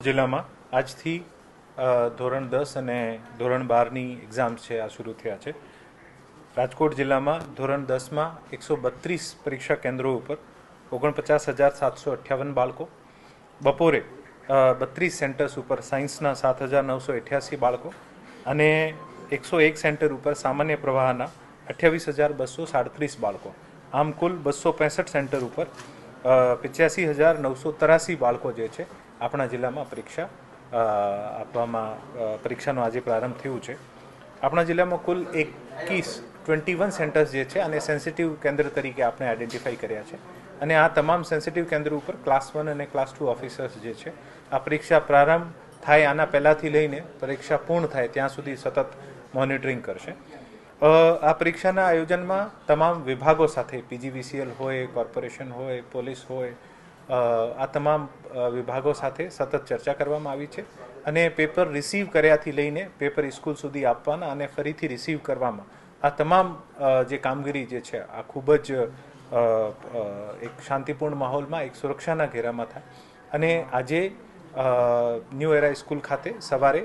જિલ્લામાં આજથી ધોરણ 10 અને ધોરણ 12ની એક્ઝામ્સ છે આ શરૂ થયા છે. રાજકોટ જિલ્લામાં ધોરણ 10માં 132 પરીક્ષા કેન્દ્રો ઉપર 49,758 બાળકો, બપોરે 32 સેન્ટર્સ ઉપર સાયન્સના 7,988 બાળકો અને 101 સેન્ટર ઉપર સામાન્ય પ્રવાહના 28,237 બાળકો, આમ કુલ 265 સેન્ટર ઉપર 85,983 બાળકો જે છે આપણા જિલ્લામાં પરીક્ષાનો આજે પ્રારંભ થયું છે. આપણા જિલ્લામાં કુલ 21 સેન્ટર્સ જે છે અને સેન્સિટિવ કેન્દ્ર તરીકે આપણે આઈડેન્ટિફાઈ કર્યા છે અને આ તમામ સેન્સિટિવ કેન્દ્ર ઉપર ક્લાસ 1 અને ક્લાસ 2 ઓફિસર્સ જે છે આ પરીક્ષા પ્રારંભ થાય આના પહેલાંથી લઈને પરીક્ષા પૂર્ણ થાય ત્યાં સુધી સતત મોનિટરિંગ કરશે. આ પરીક્ષાના આયોજનમાં તમામ વિભાગો સાથે પીજીવીસીએલ હોય, કોર્પોરેશન હોય, પોલીસ હોય, આ તમામ વિભાગો સાથે સતત ચર્ચા કરવામાં આવી છે અને પેપર રિસીવ કર્યાથી લઈને પેપર સ્કૂલ સુધી આપવાના અને ફરીથી રિસીવ કરવામાં આ તમામ જે કામગીરી જે છે આ ખૂબ જ એક શાંતિપૂર્ણ માહોલમાં એક સુરક્ષાના ઘેરામાં થાય. અને આજે ન્યૂ એરા સ્કૂલ ખાતે સવારે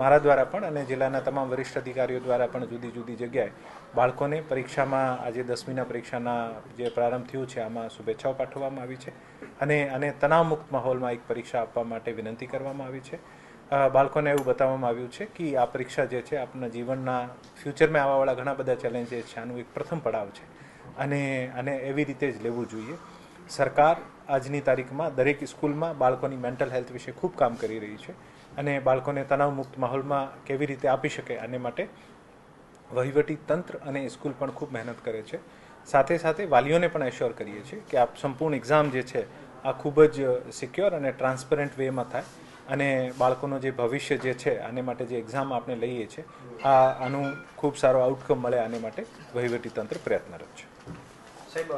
મારા દ્વારા પણ અને જિલ્લાના તમામ વરિષ્ઠ અધિકારીઓ દ્વારા પણ જુદી જુદી જગ્યાએ બાળકોને પરીક્ષામાં આજે 10મીના પરીક્ષાના જે પ્રારંભ થયું છે આમાં શુભેચ્છાઓ પાઠવવામાં આવી છે અને તણાવમુક્ત માહોલમાં એક પરીક્ષા આપવા માટે વિનંતી કરવામાં આવી છે. બાળકોને એવું બતાવવામાં આવ્યું છે કે આ પરીક્ષા જે છે આપણા જીવનના ફ્યુચરમાં આવવાવાળા ઘણા બધા ચેલેન્જીસ છે, આનું એક પ્રથમ પડાવ છે અને એવી રીતે જ લેવું જોઈએ. સરકાર આજની તારીખમાં દરેક સ્કૂલમાં બાળકોની મેન્ટલ હેલ્થ વિશે ખૂબ કામ કરી રહી છે અને બાળકોને તણાવમુક્ત માહોલમાં કેવી રીતે આપી શકે આને માટે વહીવટી તંત્ર અને સ્કૂલ પણ ખૂબ મહેનત કરે છે. સાથે સાથે વાલીઓને પણ એશ્યોર કરીએ છીએ કે આ સંપૂર્ણ એક્ઝામ જે છે આ ખૂબ જ સિક્યોર અને ટ્રાન્સપરન્ટ વેમાં થાય અને બાળકોનું જે ભવિષ્ય જે છે આને માટે જે એક્ઝામ આપણે લઈએ છીએ આનું ખૂબ સારો આઉટકમ મળે આને માટે વહીવટી તંત્ર પ્રયત્નરત છે. સાહેબ